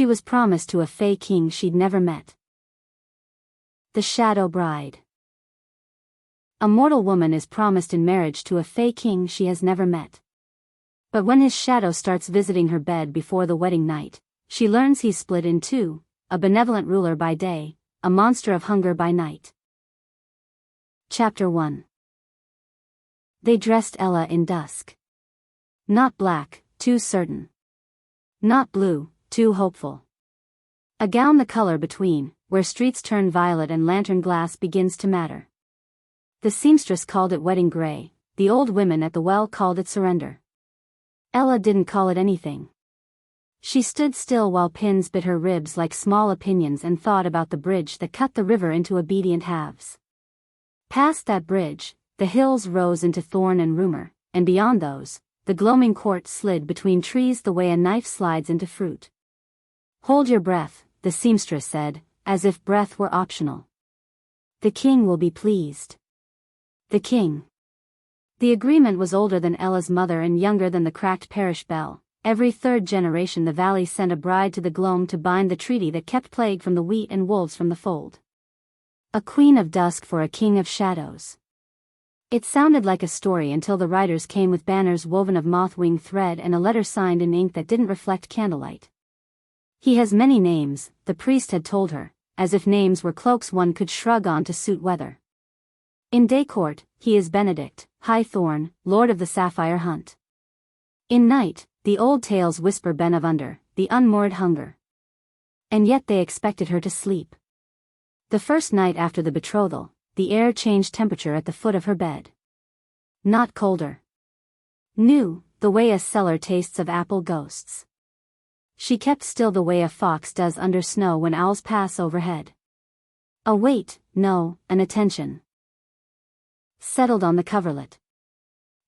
She was promised to a Fae King she'd never met. The Shadow Bride. A mortal woman is promised in marriage to a Fae King she has never met. But when his shadow starts visiting her bed before the wedding night, she learns he's split in two, a benevolent ruler by day, a monster of hunger by night. Chapter 1. They dressed Ella in dusk. Not black, too certain. Not blue, too hopeful. A gown the color between, where streets turn violet and lantern glass begins to matter. The seamstress called it wedding gray, the old women at the well called it surrender. Ella didn't call it anything. She stood still while pins bit her ribs like small opinions and thought about the bridge that cut the river into obedient halves. Past that bridge, the hills rose into thorn and rumor, and beyond those, the Gloaming Court slid between trees the way a knife slides into fruit. Hold your breath, the seamstress said, as if breath were optional. The king will be pleased. The king. The agreement was older than Ella's mother and younger than the cracked parish bell. Every third generation the valley sent a bride to the gloam to bind the treaty that kept plague from the wheat and wolves from the fold. A queen of dusk for a king of shadows. It sounded like a story until the riders came with banners woven of moth-wing thread and a letter signed in ink that didn't reflect candlelight. He has many names, the priest had told her, as if names were cloaks one could shrug on to suit weather. In day court, he is Benedict, High Thorne, Lord of the Sapphire Hunt. In night, the old tales whisper Ben of Under, the unmoored hunger. And yet they expected her to sleep. The first night after the betrothal, the air changed temperature at the foot of her bed. Not colder. New, the way a cellar tastes of apple ghosts. She kept still the way a fox does under snow when owls pass overhead. A wait, no, an attention. Settled on the coverlet.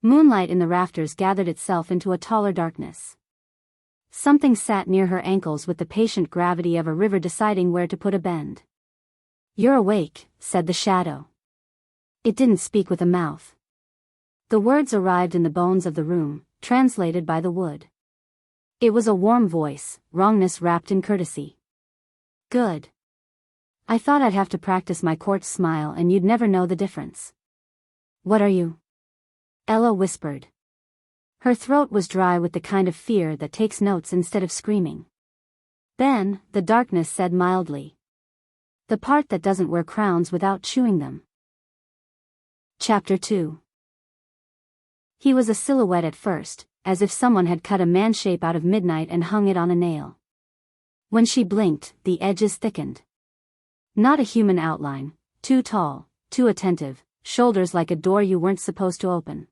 Moonlight in the rafters gathered itself into a taller darkness. Something sat near her ankles with the patient gravity of a river deciding where to put a bend. "You're awake," said the shadow. It didn't speak with a mouth. The words arrived in the bones of the room, translated by the wood. It was a warm voice, wrongness wrapped in courtesy. "Good. I thought I'd have to practice my court smile and you'd never know the difference." "What are you?" Ella whispered. Her throat was dry with the kind of fear that takes notes instead of screaming. "Ben," the darkness said mildly. "The part that doesn't wear crowns without chewing them." Chapter 2. He was a silhouette at first, as if someone had cut a man shape out of midnight and hung it on a nail. When she blinked, the edges thickened. Not a human outline, too tall, too attentive, shoulders like a door you weren't supposed to open.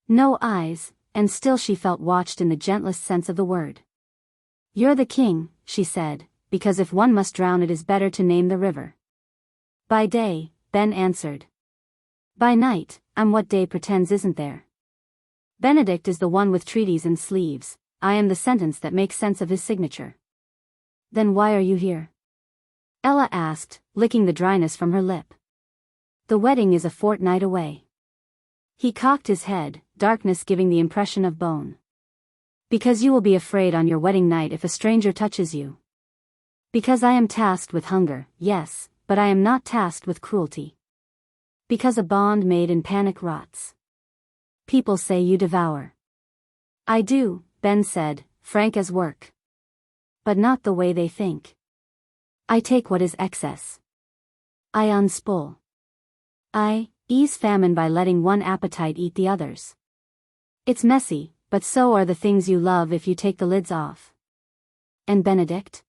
No eyes, and still she felt watched in the gentlest sense of the word. "You're the king," she said, "because if one must drown it is better to name the river." "By day," Ben answered. "By night, I'm what day pretends isn't there. Benedict is the one with treaties and sleeves, I am the sentence that makes sense of his signature." "Then why are you here?" Ella asked, licking the dryness from her lip. "The wedding is a fortnight away." He cocked his head, darkness giving the impression of bone. "Because you will be afraid on your wedding night if a stranger touches you." "Because I am tasked with hunger, yes, but I am not tasked with cruelty." "Because a bond made in panic rots." "People say you devour." "I do," Ben said, frank as work. "But not the way they think. I take what is excess. I unspool. I ease famine by letting one appetite eat the others. It's messy, but so are the things you love if you take the lids off." "And Benedict?"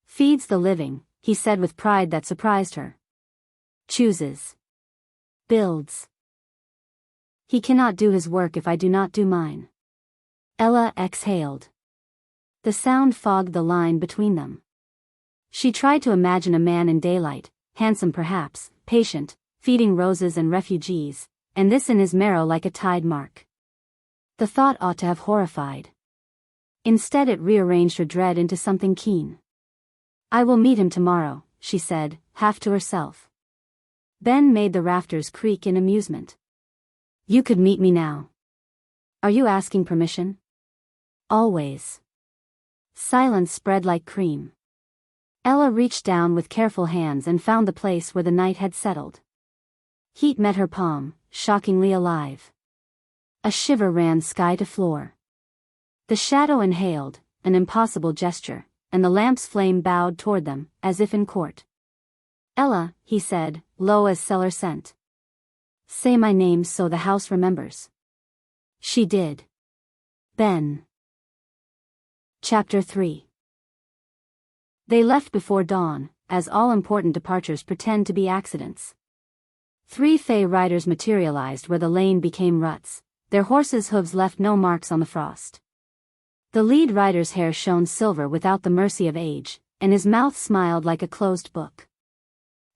"Feeds the living," he said with pride that surprised her. "Chooses. Builds. He cannot do his work if I do not do mine." Ella exhaled. The sound fogged the line between them. She tried to imagine a man in daylight, handsome perhaps, patient, feeding roses and refugees, and this in his marrow like a tide mark. The thought ought to have horrified. Instead it rearranged her dread into something keen. "I will meet him tomorrow," she said, half to herself. Ben made the rafters creak in amusement. "You could meet me now." "Are you asking permission?" "Always." Silence spread like cream. Ella reached down with careful hands and found the place where the night had settled. Heat met her palm, shockingly alive. A shiver ran sky to floor. The shadow inhaled, an impossible gesture, and the lamp's flame bowed toward them, as if in court. Ella, he said, low as cellar scent. Say my name so the house remembers. She did. Ben. Chapter 3. They left before dawn, as all important departures pretend to be accidents. 3 Fae riders materialized where the lane became ruts, their horses' hooves left no marks on the frost. The lead rider's hair shone silver without the mercy of age, and his mouth smiled like a closed book.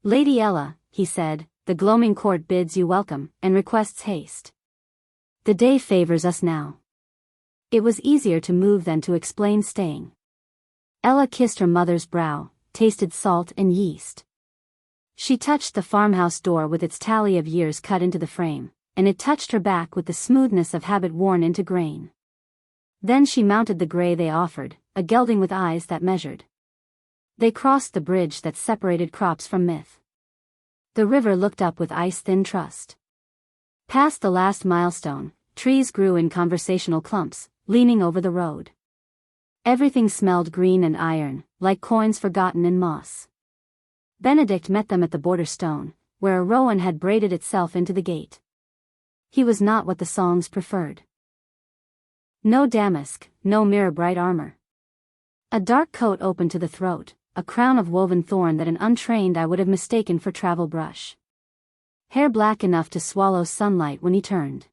Lady Ella, he said, the Gloaming Court bids you welcome, and requests haste. The day favors us now. It was easier to move than to explain staying. Ella kissed her mother's brow, tasted salt and yeast. She touched the farmhouse door with its tally of years cut into the frame, and it touched her back with the smoothness of habit worn into grain. Then she mounted the gray they offered, a gelding with eyes that measured. They crossed the bridge that separated crops from myth. The river looked up with ice-thin trust. Past the last milestone, trees grew in conversational clumps, leaning over the road. Everything smelled green and iron, like coins forgotten in moss. Benedict met them at the border stone, where a rowan had braided itself into the gate. He was not what the songs preferred. No damask, no mirror-bright armor. A dark coat open to the throat, a crown of woven thorn that an untrained eye would have mistaken for travel brush. Hair black enough to swallow sunlight when he turned.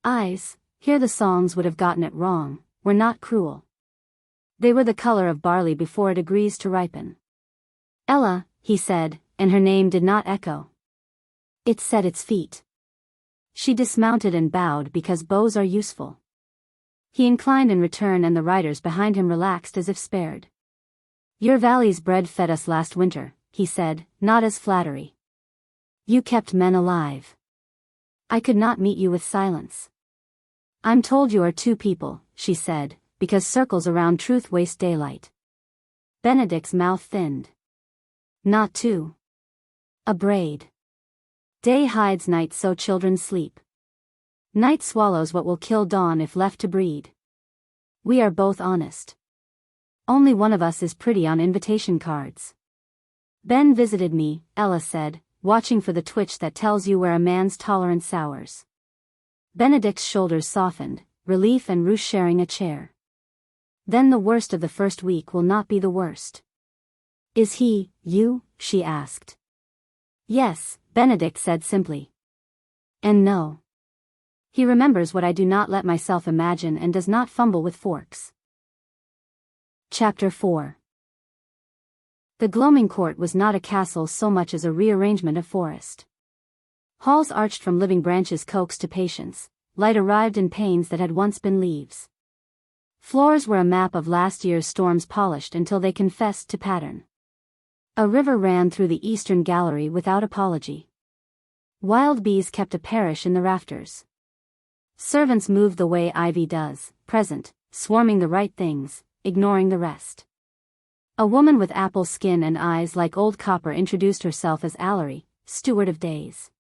Eyes, here the songs would have gotten it wrong, were not cruel. They were the color of barley before it agrees to ripen. Ella, he said, and her name did not echo. It set its feet. She dismounted and bowed because bows are useful. He inclined in return and the riders behind him relaxed as if spared. Your valley's bread fed us last winter, he said, not as flattery. You kept men alive. I could not meet you with silence. I'm told you are 2 people, she said, because circles around truth waste daylight. Benedict's mouth thinned. Not 2. A braid. Day hides night so children sleep. Night swallows what will kill dawn if left to breed. We are both honest. Only one of us is pretty on invitation cards. Ben visited me, Ella said, watching for the twitch that tells you where a man's tolerance sours. Benedict's shoulders softened, relief and ruche sharing a chair. Then the worst of the first week will not be the worst. Is he, you? She asked. Yes, Benedict said simply. And no. He remembers what I do not let myself imagine and does not fumble with forks. Chapter 4. The Gloaming Court was not a castle so much as a rearrangement of forest. Halls arched from living branches coaxed to patience, light arrived in panes that had once been leaves. Floors were a map of last year's storms polished until they confessed to pattern. A river ran through the eastern gallery without apology. Wild bees kept a parish in the rafters. Servants moved the way ivy does, present, swarming the right things, ignoring the rest. A woman with apple skin and eyes like old copper introduced herself as Allery, steward of days.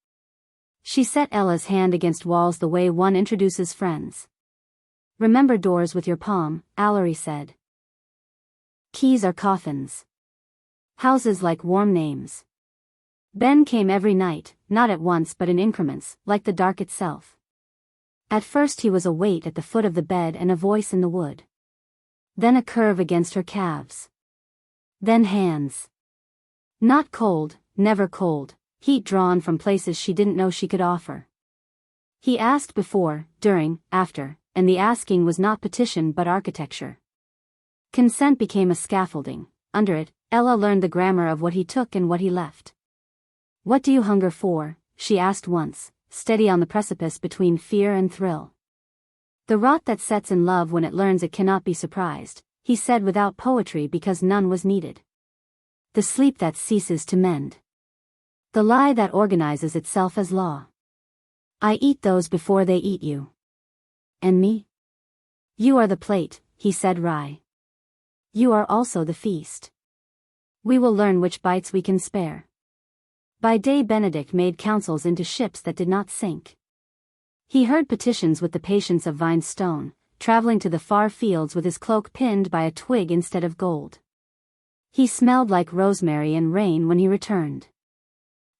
She set Ella's hand against walls the way one introduces friends. Remember doors with your palm, Allery said. Keys are coffins. Houses like warm names. Ben came every night, not at once but in increments, like the dark itself. At first he was a weight at the foot of the bed and a voice in the wood. Then a curve against her calves. Then hands. Not cold, never cold, heat drawn from places she didn't know she could offer. He asked before, during, after, and the asking was not petition but architecture. Consent became a scaffolding. Under it, Ella learned the grammar of what he took and what he left. What do you hunger for? She asked once, steady on the precipice between fear and thrill. The rot that sets in love when it learns it cannot be surprised, he said without poetry because none was needed. The sleep that ceases to mend. The lie that organizes itself as law. I eat those before they eat you. And me? You are the plate, he said wry. You are also the feast. We will learn which bites we can spare. By day Benedict made counsels into ships that did not sink. He heard petitions with the patience of Vine Stone, traveling to the far fields with his cloak pinned by a twig instead of gold. He smelled like rosemary and rain when he returned.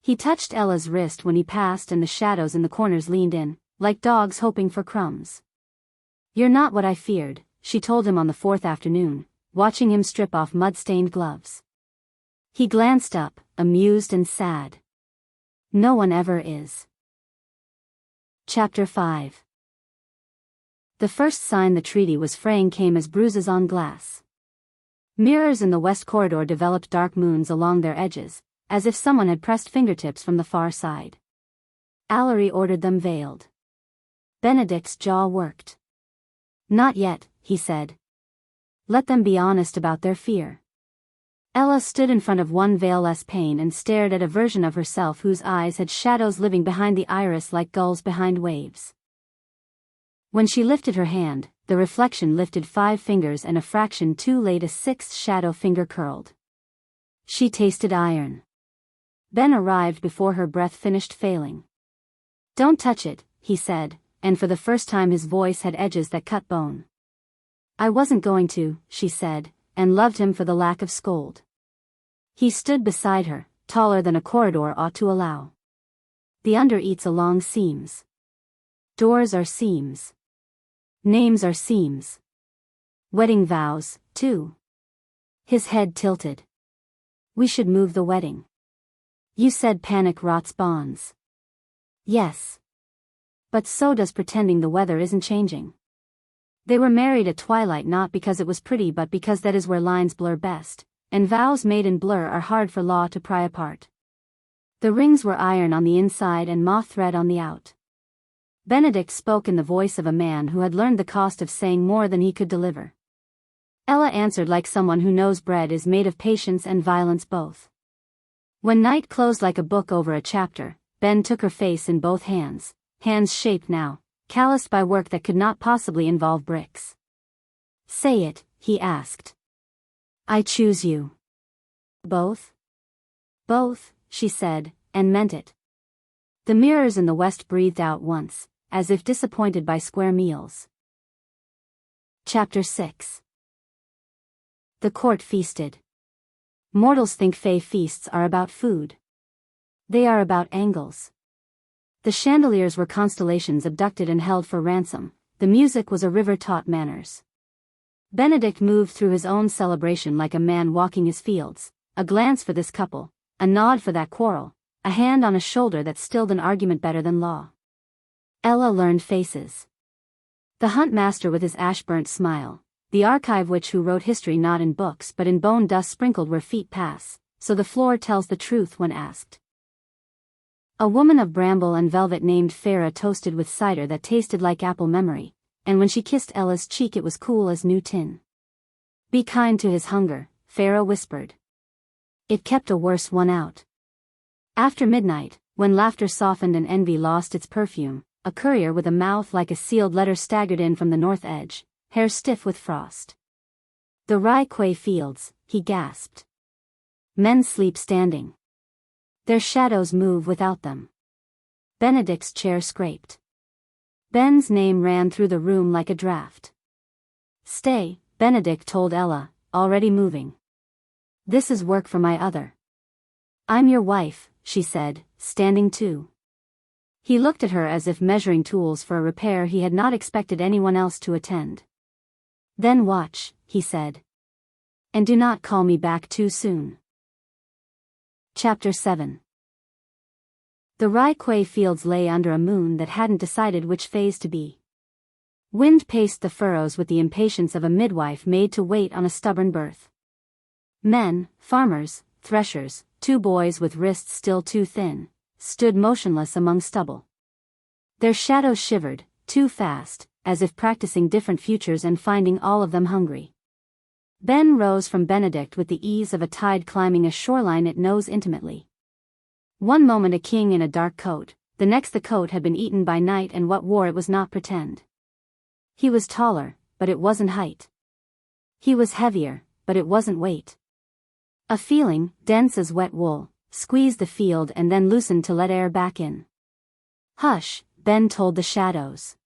He touched Ella's wrist when he passed and the shadows in the corners leaned in, like dogs hoping for crumbs. You're not what I feared, she told him on the fourth afternoon, watching him strip off mud-stained gloves. He glanced up, amused and sad. No one ever is. Chapter 5. The first sign the treaty was fraying came as bruises on glass. Mirrors in the west corridor developed dark moons along their edges, as if someone had pressed fingertips from the far side. Allery ordered them veiled. Benedict's jaw worked. Not yet, he said. Let them be honest about their fear. Ella stood in front of one veil-less pane and stared at a version of herself whose eyes had shadows living behind the iris like gulls behind waves. When she lifted her hand, the reflection lifted 5 fingers and a fraction too late a 6th shadow finger curled. She tasted iron. Ben arrived before her breath finished failing. Don't touch it, he said, and for the first time his voice had edges that cut bone. I wasn't going to, she said, and loved him for the lack of scold. He stood beside her, taller than a corridor ought to allow. The under eats along seams. Doors are seams. Names are seams. Wedding vows, too. His head tilted. We should move the wedding. You said panic rots bonds. Yes. But so does pretending the weather isn't changing. They were married at twilight not because it was pretty but because that is where lines blur best, and vows made in blur are hard for law to pry apart. The rings were iron on the inside and moth thread on the out. Benedict spoke in the voice of a man who had learned the cost of saying more than he could deliver. Ella answered like someone who knows bread is made of patience and violence both. When night closed like a book over a chapter, Ben took her face in both hands, hands shaped now, calloused by work that could not possibly involve bricks. Say it, he asked. I choose you. Both? Both, she said, and meant it. The mirrors in the west breathed out once, as if disappointed by square meals. Chapter 6. The court feasted. Mortals think Fae feasts are about food. They are about angles. The chandeliers were constellations abducted and held for ransom, the music was a river taught manners. Benedict moved through his own celebration like a man walking his fields, a glance for this couple, a nod for that quarrel, a hand on a shoulder that stilled an argument better than law. Ella learned faces. The hunt master with his ash-burnt smile, the archive witch who wrote history not in books but in bone dust sprinkled where feet pass, so the floor tells the truth when asked. A woman of bramble and velvet named Farah toasted with cider that tasted like apple memory, and when she kissed Ella's cheek it was cool as new tin. Be kind to his hunger, Farah whispered. It kept a worse one out. After midnight, when laughter softened and envy lost its perfume, a courier with a mouth like a sealed letter staggered in from the north edge, hair stiff with frost. The Rye fields, he gasped. Men sleep standing. Their shadows move without them. Benedict's chair scraped. Ben's name ran through the room like a draft. Stay, Benedict told Ella, already moving. This is work for my other. I'm your wife, she said, standing too. He looked at her as if measuring tools for a repair he had not expected anyone else to attend. Then watch, he said. And do not call me back too soon. Chapter 7. The Rye fields lay under a moon that hadn't decided which phase to be. Wind paced the furrows with the impatience of a midwife made to wait on a stubborn birth. Men, farmers, threshers, 2 boys with wrists still too thin, stood motionless among stubble. Their shadows shivered, too fast, as if practicing different futures and finding all of them hungry. Ben rose from Benedict with the ease of a tide climbing a shoreline it knows intimately. One moment a king in a dark coat, the next the coat had been eaten by night and what wore it was not pretend. He was taller, but it wasn't height. He was heavier, but it wasn't weight. A feeling, dense as wet wool, squeezed the field and then loosened to let air back in. "Hush," Ben told the shadows.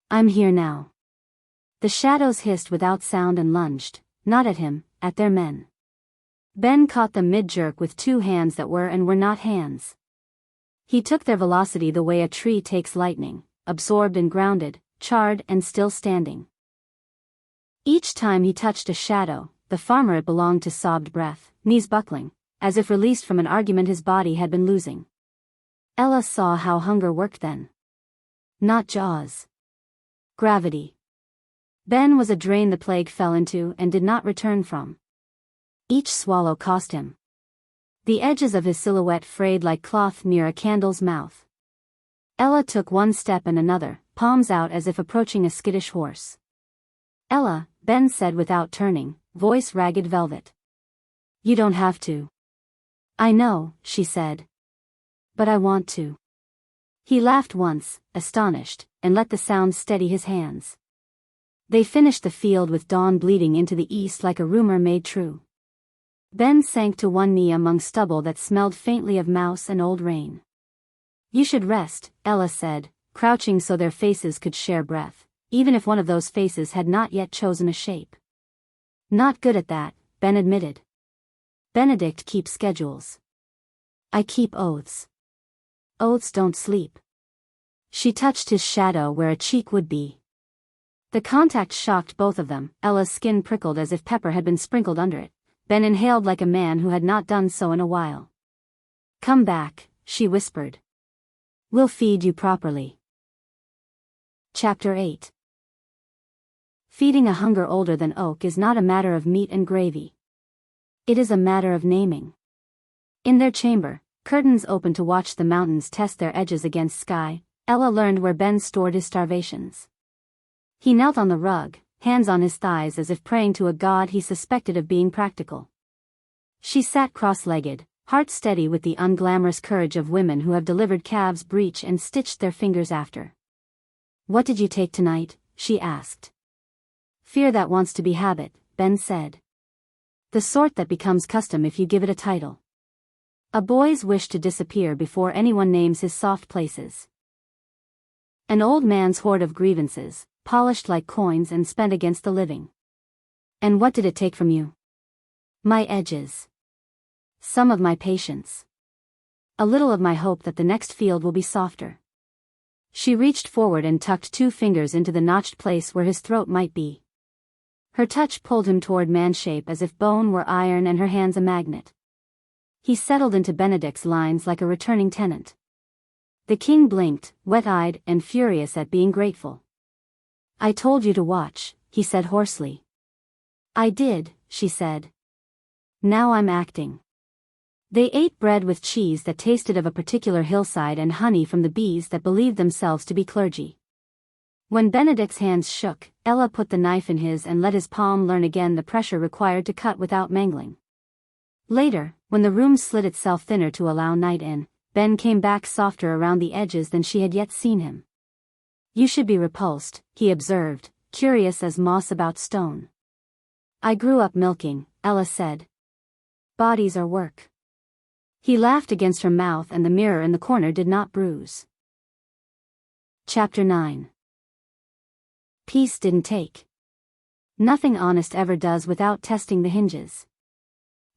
"I'm here now." The shadows hissed without sound and lunged, not at him, at their men. Ben caught them mid-jerk with two hands that were and were not hands. He took their velocity the way a tree takes lightning, absorbed and grounded, charred and still standing. Each time he touched a shadow, the farmer it belonged to sobbed breath, knees buckling, as if released from an argument his body had been losing. Ella saw how hunger worked then. Not jaws. Gravity. Ben was a drain the plague fell into and did not return from. Each swallow cost him. The edges of his silhouette frayed like cloth near a candle's mouth. Ella took one step and another, palms out as if approaching a skittish horse. "Ella," Ben said without turning, voice ragged velvet. "You don't have to." "I know," she said. "But I want to." He laughed once, astonished, and let the sound steady his hands. They finished the field with dawn bleeding into the east like a rumor made true. Ben sank to one knee among stubble that smelled faintly of mouse and old rain. "You should rest," Ella said, crouching so their faces could share breath, even if one of those faces had not yet chosen a shape. "Not good at that," Ben admitted. "Benedict keeps schedules. I keep oaths. Oaths don't sleep." She touched his shadow where a cheek would be. The contact shocked both of them. Ella's skin prickled as if pepper had been sprinkled under it. Ben inhaled like a man who had not done so in a while. "Come back," she whispered. "We'll feed you properly." Chapter 8. Feeding a hunger older than oak is not a matter of meat and gravy. It is a matter of naming. In their chamber, curtains open to watch the mountains test their edges against sky, Ella learned where Ben stored his starvations. He knelt on the rug, hands on his thighs as if praying to a god he suspected of being practical. She sat cross-legged, heart steady with the unglamorous courage of women who have delivered calves breech and stitched their fingers after. "What did you take tonight?" she asked. "Fear that wants to be habit," Ben said. "The sort that becomes custom if you give it a title. A boy's wish to disappear before anyone names his soft places. An old man's hoard of grievances, polished like coins and spent against the living. And what did it take from you?" "My edges. Some of my patience. A little of my hope that the next field will be softer." She reached forward and tucked two fingers into the notched place where his throat might be. Her touch pulled him toward man-shape as if bone were iron and her hands a magnet. He settled into Benedict's lines like a returning tenant. The king blinked, wet-eyed and furious at being grateful. "I told you to watch," he said hoarsely. "I did," she said. "Now I'm acting." They ate bread with cheese that tasted of a particular hillside and honey from the bees that believed themselves to be clergy. When Benedict's hands shook, Ella put the knife in his and let his palm learn again the pressure required to cut without mangling. Later, when the room slid itself thinner to allow night in, Ben came back softer around the edges than she had yet seen him. "You should be repulsed," he observed, curious as moss about stone. "I grew up milking," Ella said. "Bodies are work." He laughed against her mouth and the mirror in the corner did not bruise. Chapter 9. Peace didn't take. Nothing honest ever does without testing the hinges.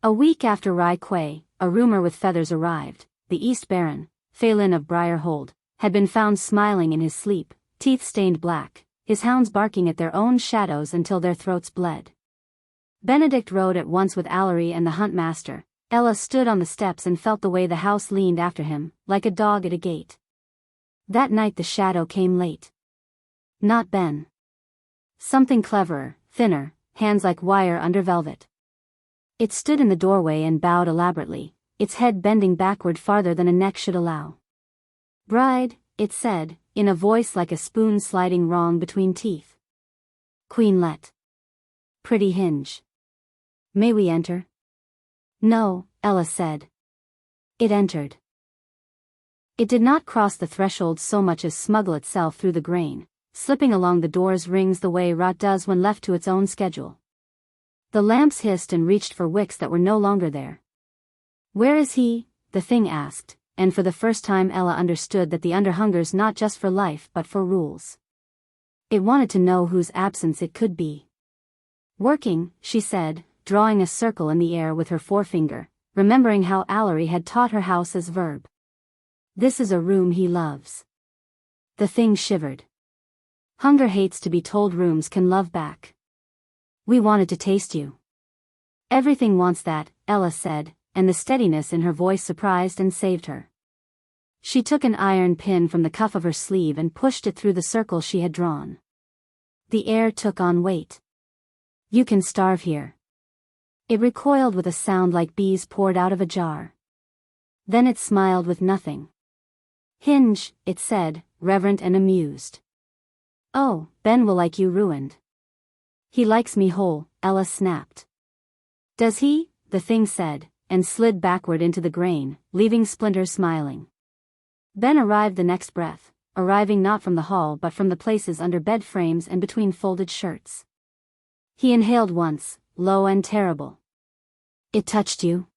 A week after Rai Kwei, a rumor with feathers arrived. The East Baron, Phelan of Briarhold, had been found smiling in his sleep, teeth stained black, his hounds barking at their own shadows until their throats bled. Benedict rode at once with Allery and the huntmaster. Ella stood on the steps and felt the way the house leaned after him, like a dog at a gate. That night the shadow came late. Not Ben. Something cleverer, thinner, hands like wire under velvet. It stood in the doorway and bowed elaborately, its head bending backward farther than a neck should allow. "Bride," it said, in a voice like a spoon sliding wrong between teeth. "Queenlet. Pretty hinge. May we enter?" "No," Ella said. It entered. It did not cross the threshold so much as smuggle itself through the grain, slipping along the door's rings the way rot does when left to its own schedule. The lamps hissed and reached for wicks that were no longer there. "Where is he?" the thing asked, and for the first time Ella understood that the under hungers not just for life but for rules. It wanted to know whose absence it could be. "Working," she said, drawing a circle in the air with her forefinger, remembering how Allery had taught her house as verb. "This is a room he loves." The thing shivered. Hunger hates to be told rooms can love back. "We wanted to taste you." "Everything wants that," Ella said, and the steadiness in her voice surprised and saved her. She took an iron pin from the cuff of her sleeve and pushed it through the circle she had drawn. The air took on weight. "You can starve here." It recoiled with a sound like bees poured out of a jar. Then it smiled with nothing. "Hinge," it said, reverent and amused. "Oh, Ben will like you ruined." "He likes me whole," Ella snapped. "Does he?" the thing said, and slid backward into the grain, leaving Splinter smiling. Ben arrived the next breath, arriving not from the hall but from the places under bed frames and between folded shirts. He inhaled once, low and terrible. "It touched you?"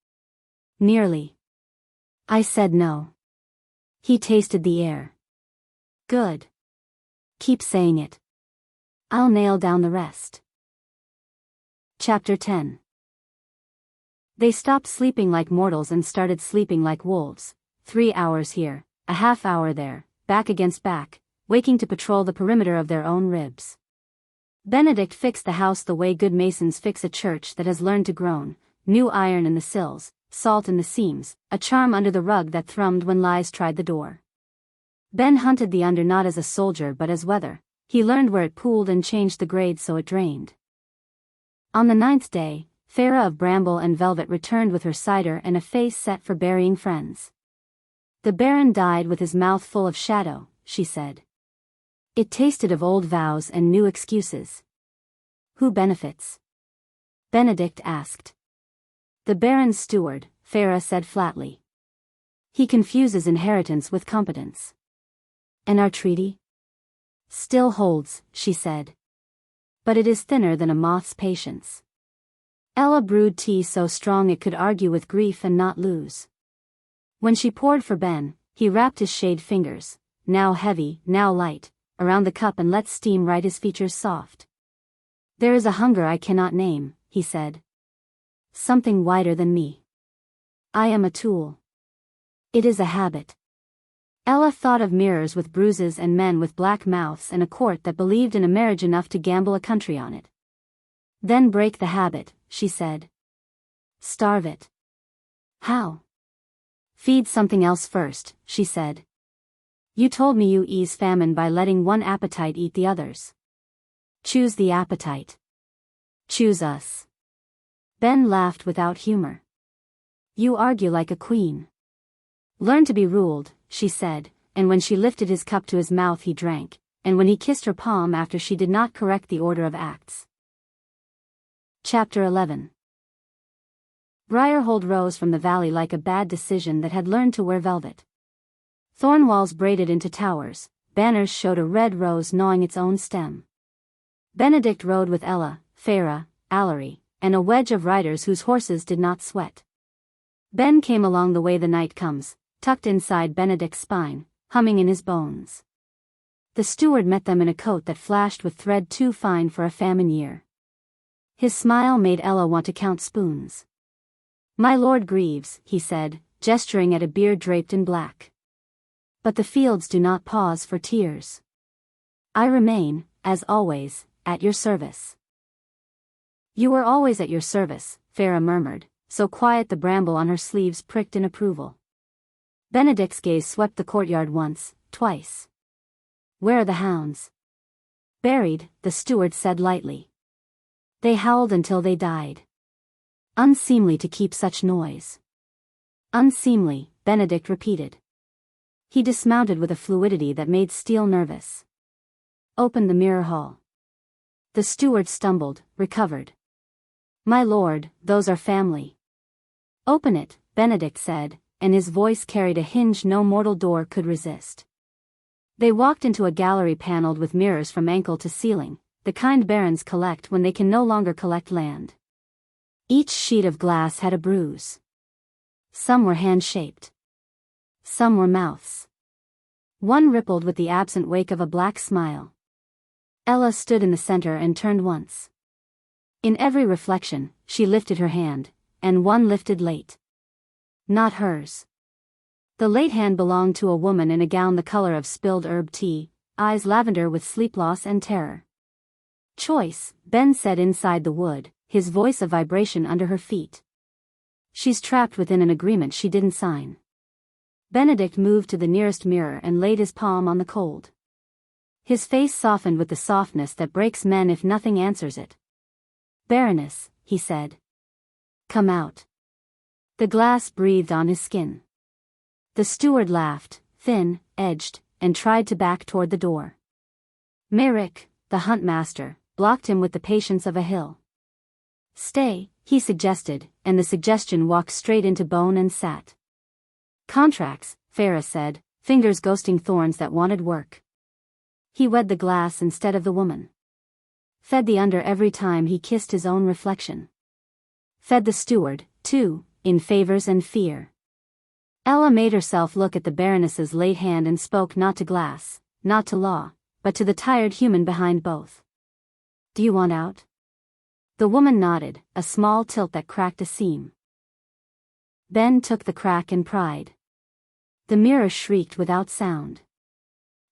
"Nearly." "I said no." He tasted the air. "Good. Keep saying it. I'll nail down the rest." Chapter 10. They stopped sleeping like mortals and started sleeping like wolves. 3 hours here, a half hour there, back against back, waking to patrol the perimeter of their own ribs. Benedict fixed the house the way good masons fix a church that has learned to groan, new iron in the sills, salt in the seams, a charm under the rug that thrummed when lies tried the door. Ben hunted the under not as a soldier but as weather. He learned where it pooled and changed the grade so it drained. On the 9th day, Farah of Bramble and Velvet returned with her cider and a face set for burying friends. "The Baron died with his mouth full of shadow," she said. It tasted of old vows and new excuses. "Who benefits?" Benedict asked. "The Baron's steward," Farah said flatly. "He confuses inheritance with competence." "And our treaty?" "Still holds," she said. "But it is thinner than a moth's patience." Ella brewed tea so strong it could argue with grief and not lose. When she poured for Ben, he wrapped his shade fingers, now heavy, now light, around the cup and let steam write his features soft. "There is a hunger I cannot name," he said. "Something wider than me. I am a tool. It is a habit." Ella thought of mirrors with bruises and men with black mouths and a court that believed in a marriage enough to gamble a country on it. "Then break the habit," she said. "Starve it." "How?" "Feed something else first," she said. "You told me you ease famine by letting one appetite eat the others. Choose the appetite. Choose us." Ben laughed without humor. "You argue like a queen." "Learn to be ruled," she said, and when she lifted his cup to his mouth he drank, and when he kissed her palm after she did not correct the order of acts. Chapter 11. Briarhold rose from the valley like a bad decision that had learned to wear velvet. Thorn walls braided into towers, banners showed a red rose gnawing its own stem. Benedict rode with Ella, Farah, Allery, and a wedge of riders whose horses did not sweat. Ben came along the way the night comes, tucked inside Benedict's spine, humming in his bones. The steward met them in a coat that flashed with thread too fine for a famine year. His smile made Ella want to count spoons. "My Lord grieves," he said, gesturing at a beard draped in black. "But the fields do not pause for tears. I remain, as always, at your service." "You were always at your service," Farah murmured, so quiet the bramble on her sleeves pricked in approval. Benedict's gaze swept the courtyard once, twice. "Where are the hounds?" "Buried," the steward said lightly. "They howled until they died. Unseemly to keep such noise." "Unseemly," Benedict repeated. He dismounted with a fluidity that made Steele nervous. "Open the mirror hall." The steward stumbled, recovered. "My lord, those are family." "Open it," Benedict said, and his voice carried a hinge no mortal door could resist. They walked into a gallery paneled with mirrors from ankle to ceiling, the kind barons collect when they can no longer collect land. Each sheet of glass had a bruise. Some were hand-shaped. Some were mouths. One rippled with the absent wake of a black smile. Ella stood in the center and turned once. In every reflection, she lifted her hand, and one lifted late. Not hers. The late hand belonged to a woman in a gown the color of spilled herb tea, eyes lavender with sleep loss and terror. "Choice," Ben said inside the wood, his voice a vibration under her feet. "She's trapped within an agreement she didn't sign." Benedict moved to the nearest mirror and laid his palm on the cold. His face softened with the softness that breaks men if nothing answers it. "Baroness," he said. "Come out." The glass breathed on his skin. The steward laughed, thin, edged, and tried to back toward the door. Merrick, the huntmaster, blocked him with the patience of a hill. "Stay," he suggested, and the suggestion walked straight into bone and sat. "Contracts," Farah said, fingers ghosting thorns that wanted work. He wed the glass instead of the woman. Fed the under every time he kissed his own reflection. Fed the steward, too, in favors and fear. Ella made herself look at the Baroness's late hand and spoke not to glass, not to law, but to the tired human behind both. "Do you want out?" The woman nodded, a small tilt that cracked a seam. Ben took the crack and pried. The mirror shrieked without sound.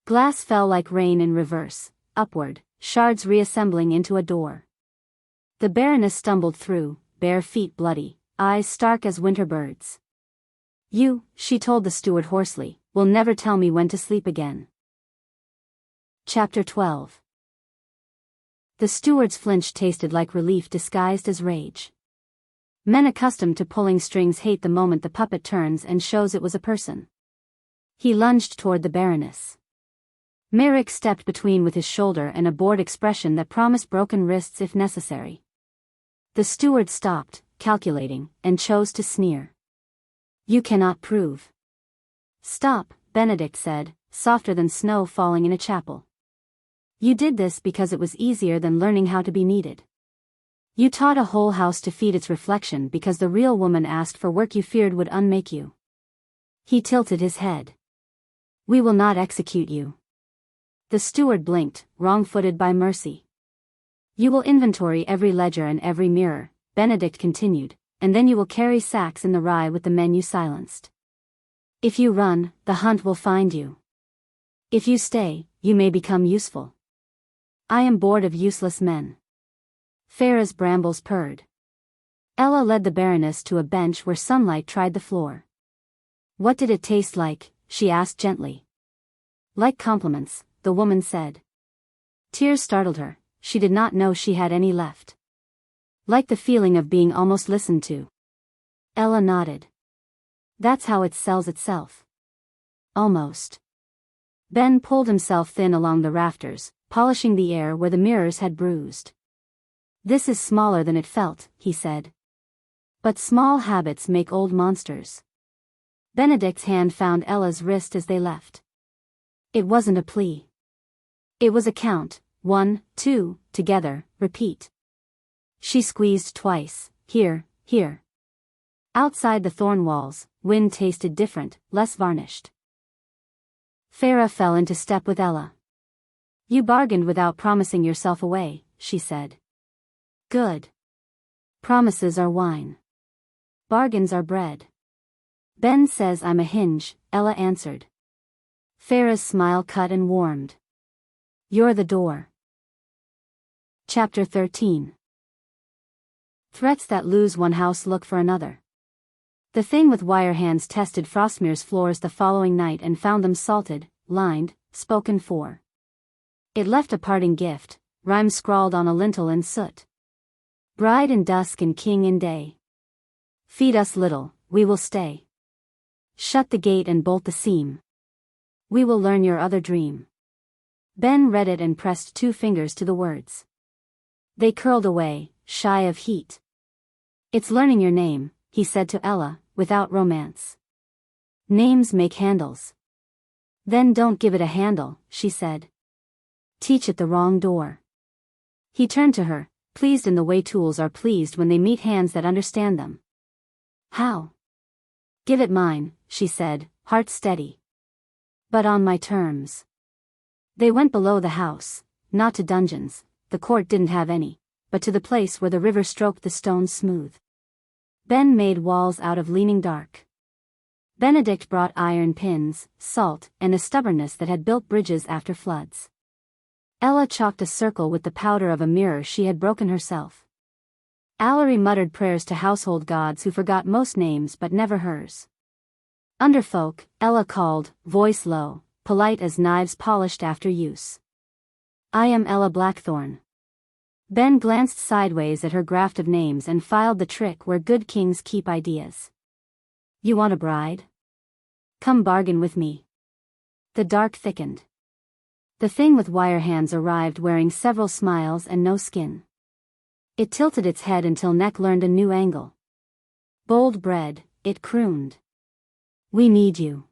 Glass fell like rain in reverse, upward, shards reassembling into a door. The Baroness stumbled through, bare feet bloody, eyes stark as winter birds. "You," she told the steward hoarsely, "will never tell me when to sleep again." Chapter 12. The steward's flinch tasted like relief disguised as rage. Men accustomed to pulling strings hate the moment the puppet turns and shows it was a person. He lunged toward the Baroness. Merrick stepped between with his shoulder and a bored expression that promised broken wrists if necessary. The steward stopped, calculating, and chose to sneer. "You cannot prove." "Stop," Benedict said, softer than snow falling in a chapel. "You did this because it was easier than learning how to be needed. You taught a whole house to feed its reflection because the real woman asked for work you feared would unmake you." He tilted his head. "We will not execute you." The steward blinked, wrong-footed by mercy. "You will inventory every ledger and every mirror," Benedict continued, "and then you will carry sacks in the rye with the men you silenced. If you run, the hunt will find you. If you stay, you may become useful. I am bored of useless men." Farah's brambles purred. Ella led the Baroness to a bench where sunlight tried the floor. "What did it taste like?" she asked gently. "Like compliments," the woman said. Tears startled her, she did not know she had any left. "Like the feeling of being almost listened to." Ella nodded. "That's how it sells itself." "Almost." Ben pulled himself thin along the rafters, polishing the air where the mirrors had bruised. "This is smaller than it felt," he said. "But small habits make old monsters." Benedict's hand found Ella's wrist as they left. It wasn't a plea. It was a count, 1, 2, together, repeat. She squeezed twice, here, here. Outside the thorn walls, wind tasted different, less varnished. Farah fell into step with Ella. "You bargained without promising yourself away," she said. "Good. Promises are wine. Bargains are bread." "Ben says I'm a hinge," Ella answered. Farah's smile cut and warmed. "You're the door." Chapter 13. Threats that lose one house look for another. The thing with wire hands tested Frostmere's floors the following night and found them salted, lined, spoken for. It left a parting gift, rhymes scrawled on a lintel in soot. "Bride in dusk and king in day. Feed us little, we will stay. Shut the gate and bolt the seam. We will learn your other dream." Ben read it and pressed 2 fingers to the words. They curled away, shy of heat. "It's learning your name," he said to Ella, without romance. "Names make handles." "Then don't give it a handle," she said. "Teach it the wrong door." He turned to her, pleased in the way tools are pleased when they meet hands that understand them. How? Give it mine, she said, heart steady. But on my terms. They went below the house, not to dungeons, the court didn't have any, but to the place where the river stroked the stones smooth. Ben made walls out of leaning dark. Benedict brought iron pins, salt, and a stubbornness that had built bridges after floods. Ella chalked a circle with the powder of a mirror she had broken herself. Allery muttered prayers to household gods who forgot most names but never hers. Underfolk, Ella called, voice low, polite as knives polished after use. I am Ella Blackthorne. Ben glanced sideways at her graft of names and filed the trick where good kings keep ideas. You want a bride? Come bargain with me. The dark thickened. The thing with wire hands arrived wearing several smiles and no skin. It tilted its head until neck learned a new angle. Bold bread, it crooned. We need you.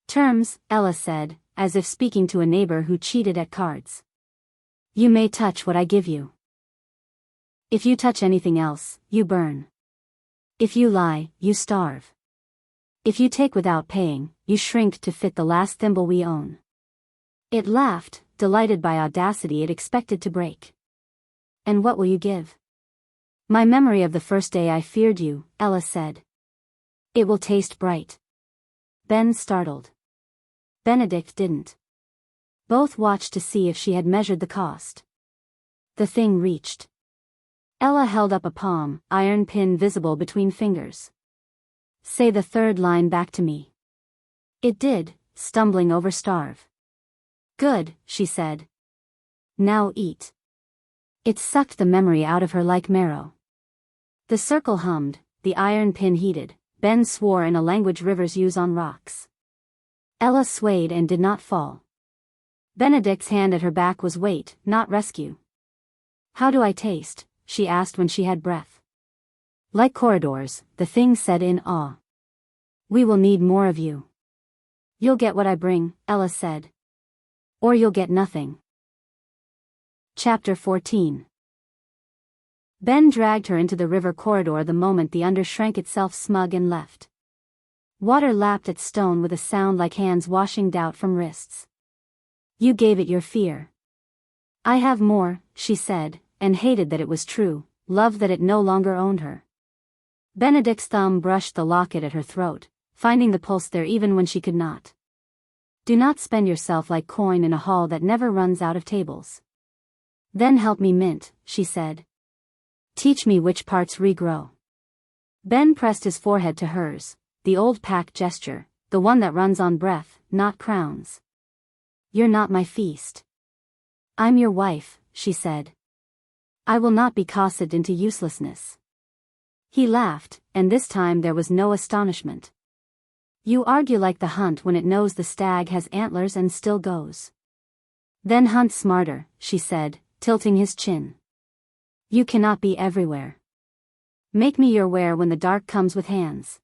Terms, Ella said, as if speaking to a neighbor who cheated at cards. You may touch what I give you. If you touch anything else, you burn. If you lie, you starve. If you take without paying, you shrink to fit the last thimble we own. It laughed, delighted by audacity it expected to break. And what will you give? My memory of the first day I feared you, Ella said. It will taste bright. Ben startled. Benedict didn't. Both watched to see if she had measured the cost. The thing reached. Ella held up a palm, iron pin visible between fingers. Say the third line back to me. It did, stumbling over starve. Good, she said. Now eat. It sucked the memory out of her like marrow. The circle hummed, the iron pin heated. Ben swore in a language rivers use on rocks. Ella swayed and did not fall. Benedict's hand at her back was weight, not rescue. How do I taste? She asked when she had breath. Like corridors, the thing said in awe. We will need more of you. You'll get what I bring, Ella said. Or you'll get nothing. Chapter 14. Ben dragged her into the river corridor the moment the under shrank itself smug and left. Water lapped at stone with a sound like hands washing doubt from wrists. You gave it your fear. I have more, she said, and hated that it was true, loved that it no longer owned her. Benedict's thumb brushed the locket at her throat, finding the pulse there even when she could not. Do not spend yourself like coin in a hall that never runs out of tables. Then help me mint, she said. Teach me which parts regrow. Ben pressed his forehead to hers, the old pack gesture, the one that runs on breath, not crowns. You're not my feast. I'm your wife, she said. I will not be cossed into uselessness. He laughed, and this time there was no astonishment. You argue like the hunt when it knows the stag has antlers and still goes. Then hunt smarter, she said, tilting his chin. You cannot be everywhere. Make me your ware when the dark comes with hands.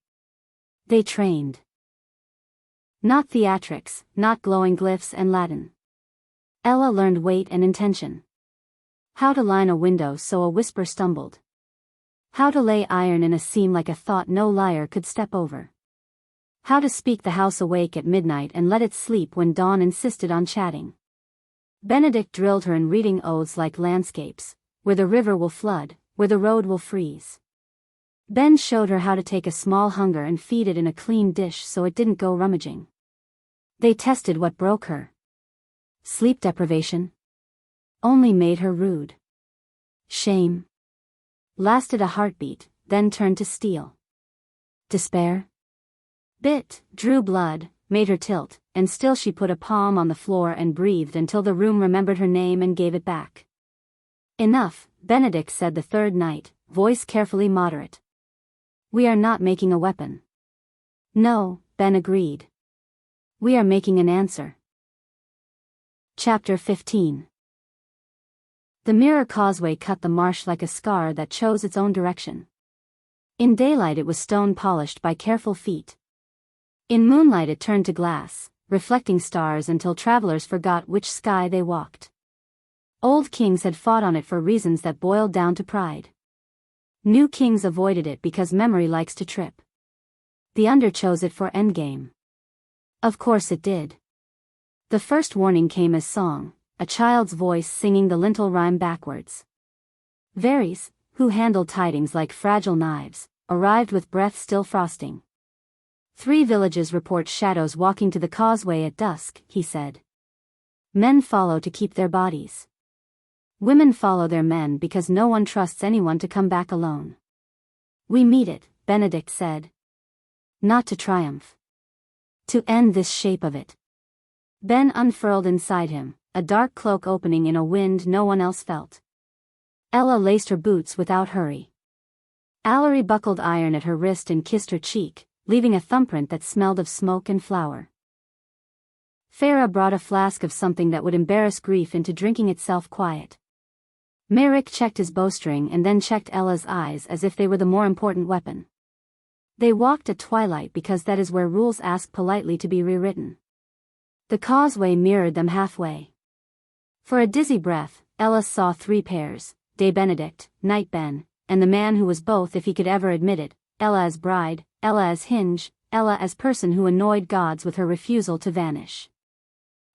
They trained. Not theatrics, not glowing glyphs and Latin. Ella learned weight and intention. How to line a window so a whisper stumbled. How to lay iron in a seam like a thought no liar could step over. How to speak the house awake at midnight and let it sleep when dawn insisted on chatting. Benedict drilled her in reading oaths like landscapes, where the river will flood, where the road will freeze. Ben showed her how to take a small hunger and feed it in a clean dish so it didn't go rummaging. They tested what broke her. Sleep deprivation only made her rude. Shame lasted a heartbeat, then turned to steel. Despair drew blood, made her tilt, and still she put a palm on the floor and breathed until the room remembered her name and gave it back. Enough, Benedict said the third night, voice carefully moderate. We are not making a weapon. No, Ben agreed. We are making an answer. Chapter 15. The mirror causeway cut the marsh like a scar that chose its own direction. In daylight it was stone polished by careful feet. In moonlight it turned to glass, reflecting stars until travelers forgot which sky they walked. Old kings had fought on it for reasons that boiled down to pride. New kings avoided it because memory likes to trip. The Under chose it for endgame. Of course it did. The first warning came as song, a child's voice singing the lintel rhyme backwards. Varys, who handled tidings like fragile knives, arrived with breath still frosting. 3 villages report shadows walking to the causeway at dusk, he said. Men follow to keep their bodies. Women follow their men because no one trusts anyone to come back alone. We meet it, Benedict said. Not to triumph. To end this shape of it. Ben unfurled inside him, a dark cloak opening in a wind no one else felt. Ella laced her boots without hurry. Allery buckled iron at her wrist and kissed her cheek, leaving a thumbprint that smelled of smoke and flour. Farah brought a flask of something that would embarrass grief into drinking itself quiet. Merrick checked his bowstring and then checked Ella's eyes as if they were the more important weapon. They walked at twilight because that is where rules ask politely to be rewritten. The causeway mirrored them halfway. For a dizzy breath, Ella saw 3 pairs, Day Benedict, Night Ben, and the man who was both if he could ever admit it, Ella as bride, Ella as hinge, Ella as person who annoyed gods with her refusal to vanish.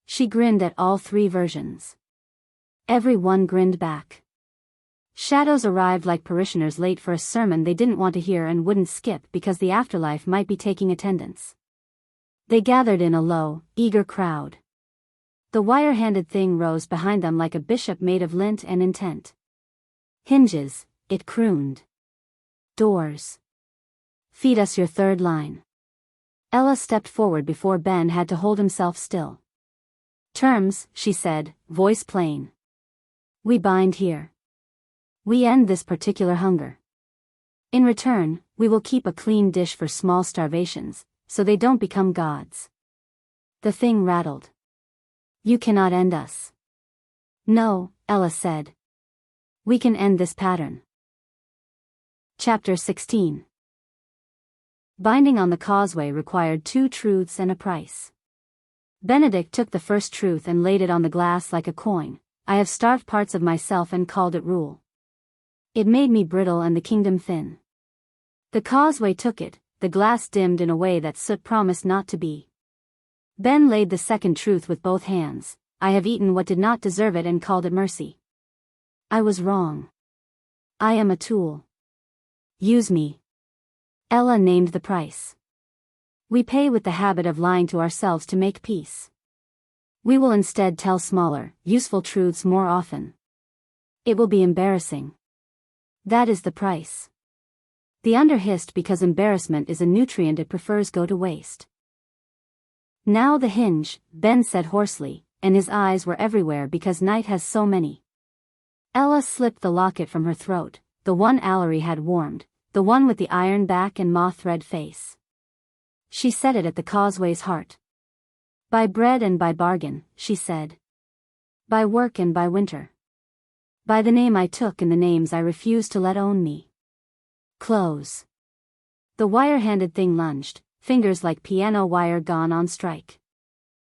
She grinned at all 3 versions. Every one grinned back. Shadows arrived like parishioners late for a sermon they didn't want to hear and wouldn't skip because the afterlife might be taking attendance. They gathered in a low, eager crowd. The wire-handed thing rose behind them like a bishop made of lint and intent. Hinges, it crooned. Doors. Feed us your third line. Ella stepped forward before Ben had to hold himself still. Terms, she said, voice plain. We bind here. We end this particular hunger. In return, we will keep a clean dish for small starvations, so they don't become gods. The thing rattled. You cannot end us. No, Ella said. We can end this pattern. Chapter 16. Binding on the causeway required 2 truths and a price. Benedict took the first truth and laid it on the glass like a coin. I have starved parts of myself and called it rule. It made me brittle and the kingdom thin. The causeway took it, the glass dimmed in a way that soot promised not to be. Ben laid the second truth with both hands. I have eaten what did not deserve it and called it mercy. I was wrong. I am a tool. Use me. Ella named the price. We pay with the habit of lying to ourselves to make peace. We will instead tell smaller, useful truths more often. It will be embarrassing. That is the price. The Under hissed because embarrassment is a nutrient it prefers go to waste. Now the hinge, Ben said hoarsely, and his eyes were everywhere because night has so many. Ella slipped the locket from her throat, the one Allery had warmed, the one with the iron back and moth-thread face. She set it at the causeway's heart. By bread and by bargain, she said. By work and by winter. By the name I took and the names I refused to let own me. Close. The wire-handed thing lunged, fingers like piano wire gone on strike.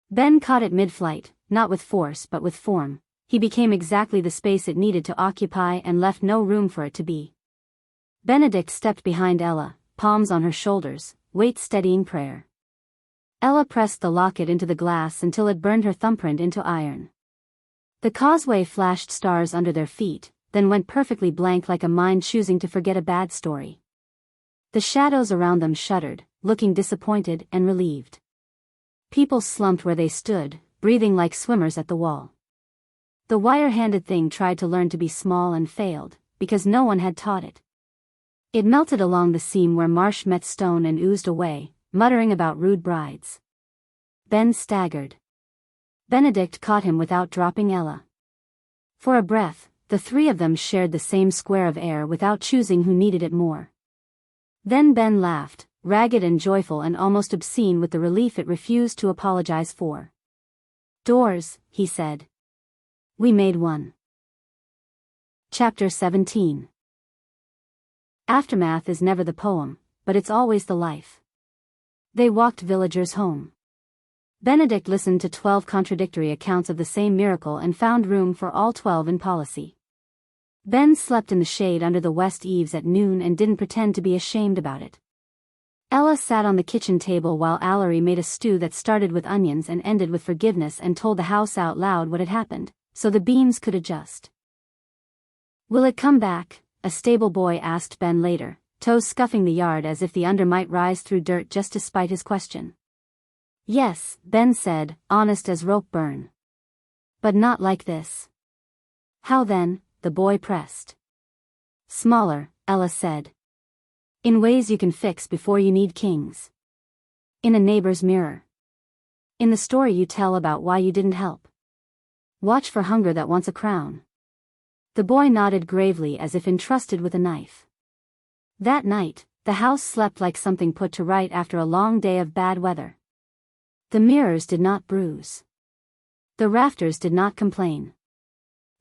Ben caught it mid-flight, not with force but with form. He became exactly the space it needed to occupy and left no room for it to be. Benedict stepped behind Ella, palms on her shoulders, weight steadying prayer. Ella pressed the locket into the glass until it burned her thumbprint into iron. The causeway flashed stars under their feet, then went perfectly blank like a mind choosing to forget a bad story. The shadows around them shuddered, looking disappointed and relieved. People slumped where they stood, breathing like swimmers at the wall. The wire-handed thing tried to learn to be small and failed, because no one had taught it. It melted along the seam where marsh met stone and oozed away, muttering about rude brides. Ben staggered. Benedict caught him without dropping Ella. For a breath, the 3 of them shared the same square of air without choosing who needed it more. Then Ben laughed, ragged and joyful and almost obscene with the relief it refused to apologize for. Doors, he said. We made one. Chapter 17. Aftermath is never the poem, but it's always the life. They walked villagers home. Benedict listened to 12 contradictory accounts of the same miracle and found room for all 12 in policy. Ben slept in the shade under the west eaves at noon and didn't pretend to be ashamed about it. Ella sat on the kitchen table while Allery made a stew that started with onions and ended with forgiveness and told the house out loud what had happened, so the beams could adjust. "Will it come back?" a stable boy asked Ben later, toes scuffing the yard as if the under might rise through dirt just to spite his question. "Yes," Ben said, honest as rope burn. "But not like this." "How then?" the boy pressed. "Smaller," Ella said. "In ways you can fix before you need kings. In a neighbor's mirror. In the story you tell about why you didn't help. Watch for hunger that wants a crown." The boy nodded gravely as if entrusted with a knife. That night, the house slept like something put to right after a long day of bad weather. The mirrors did not bruise. The rafters did not complain.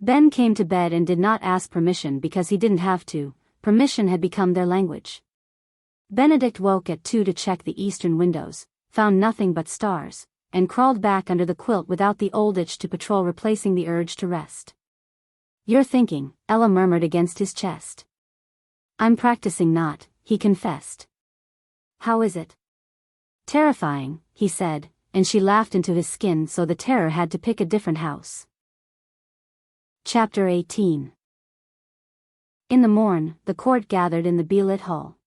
Ben came to bed and did not ask permission because he didn't have to. Permission had become their language. Benedict woke at 2 to check the eastern windows, found nothing but stars, and crawled back under the quilt without the old itch to patrol replacing the urge to rest. "You're thinking," Ella murmured against his chest. "I'm practicing not," he confessed. "How is it?" "Terrifying," he said, and she laughed into his skin so the terror had to pick a different house. Chapter 18. In the morn, the court gathered in the be-lit hall.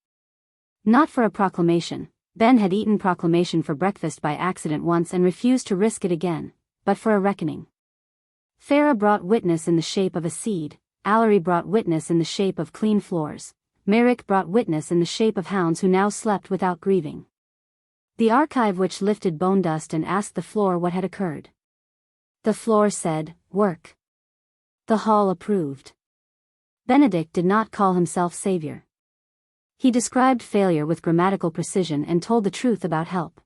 Not for a proclamation. Ben had eaten proclamation for breakfast by accident once and refused to risk it again, but for a reckoning. Farah brought witness in the shape of a seed, Allery brought witness in the shape of clean floors, Merrick brought witness in the shape of hounds who now slept without grieving. The archive which lifted bone dust and asked the floor what had occurred. The floor said, "Work." The hall approved. Benedict did not call himself savior. He described failure with grammatical precision and told the truth about help.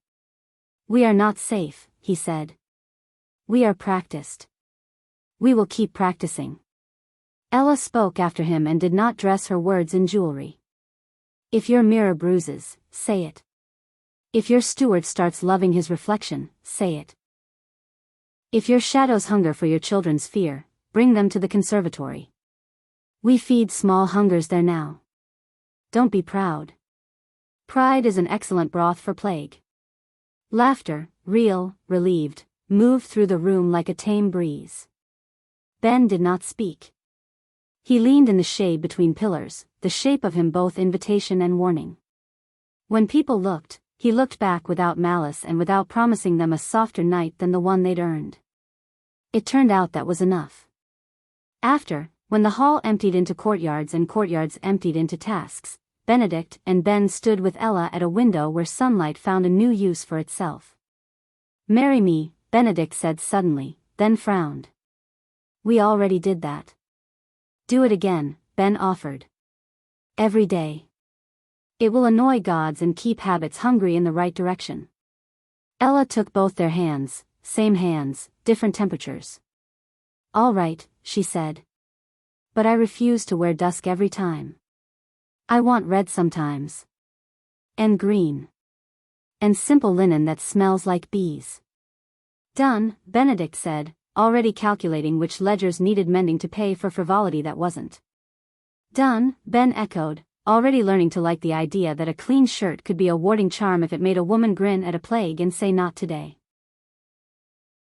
"We are not safe," he said. "We are practiced. We will keep practicing." Ella spoke after him and did not dress her words in jewelry. "If your mirror bruises, say it. If your steward starts loving his reflection, say it. If your shadows hunger for your children's fear, bring them to the conservatory. We feed small hungers there now. Don't be proud. Pride is an excellent broth for plague." Laughter, real, relieved, moved through the room like a tame breeze. Ben did not speak. He leaned in the shade between pillars, the shape of him both invitation and warning. When people looked, he looked back without malice and without promising them a softer night than the one they'd earned. It turned out that was enough. After, when the hall emptied into courtyards and courtyards emptied into tasks, Benedict and Ben stood with Ella at a window where sunlight found a new use for itself. "Marry me," Benedict said suddenly, then frowned. "We already did that." "Do it again," Ben offered. "Every day. It will annoy gods and keep habits hungry in the right direction." Ella took both their hands, same hands, different temperatures. "All right," she said. "But I refuse to wear dusk every time. I want red sometimes. And green. And simple linen that smells like bees." "Done," Benedict said, already calculating which ledgers needed mending to pay for frivolity that wasn't. "Done," Ben echoed, already learning to like the idea that a clean shirt could be a warding charm if it made a woman grin at a plague and say not today.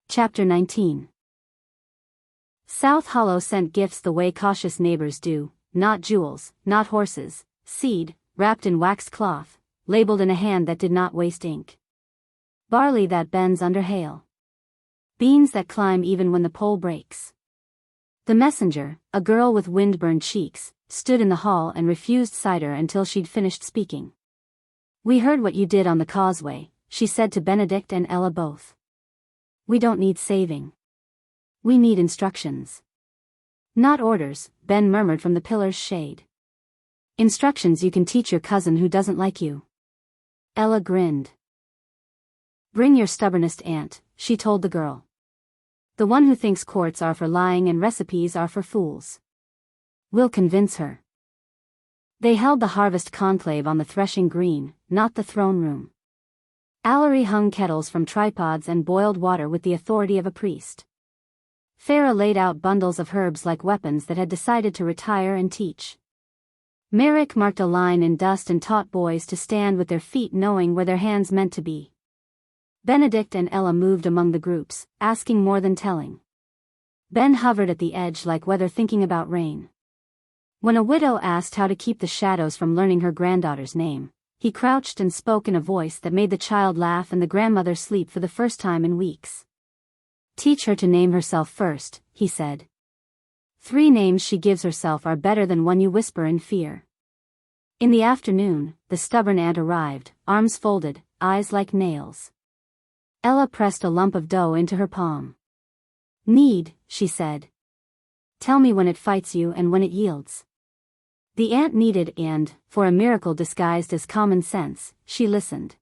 Chapter 19. South Hollow sent gifts the way cautious neighbors do, not jewels, not horses, seed, wrapped in waxed cloth, labeled in a hand that did not waste ink. Barley that bends under hail. Beans that climb even when the pole breaks. The messenger, a girl with wind-burned cheeks, stood in the hall and refused cider until she'd finished speaking. "We heard what you did on the causeway," she said to Benedict and Ella both. "We don't need saving. We need instructions." "Not orders," Ben murmured from the pillar's shade. "Instructions you can teach your cousin who doesn't like you." Ella grinned. "Bring your stubbornest aunt," she told the girl. "The one who thinks courts are for lying and recipes are for fools. We'll convince her." They held the harvest conclave on the threshing green, not the throne room. Allery hung kettles from tripods and boiled water with the authority of a priest. Farah laid out bundles of herbs like weapons that had decided to retire and teach. Merrick marked a line in dust and taught boys to stand with their feet knowing where their hands meant to be. Benedict and Ella moved among the groups, asking more than telling. Ben hovered at the edge like weather thinking about rain. When a widow asked how to keep the shadows from learning her granddaughter's name, he crouched and spoke in a voice that made the child laugh and the grandmother sleep for the first time in weeks. Teach her to name herself first, he said. 3 names she gives herself are better than one you whisper in fear. In the afternoon, the stubborn aunt arrived, arms folded, eyes like nails. Ella pressed a lump of dough into her palm. Knead, she said. Tell me when it fights you and when it yields. The aunt kneaded and, for a miracle disguised as common sense, she listened.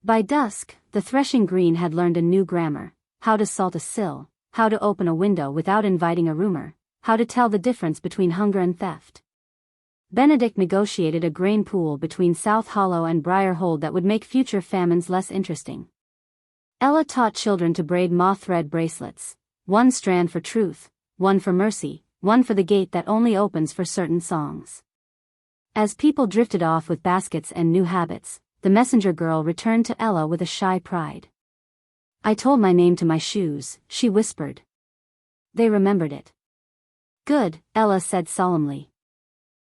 By dusk, the threshing green had learned a new grammar: how to salt a sill, how to open a window without inviting a rumor, how to tell the difference between hunger and theft. Benedict negotiated a grain pool between South Hollow and Briarhold that would make future famines less interesting. Ella taught children to braid moth thread bracelets, 1 strand for truth, 1 for mercy, 1 for the gate that only opens for certain songs. As people drifted off with baskets and new habits, the messenger girl returned to Ella with a shy pride. I told my name to my shoes, she whispered. They remembered it. Good, Ella said solemnly.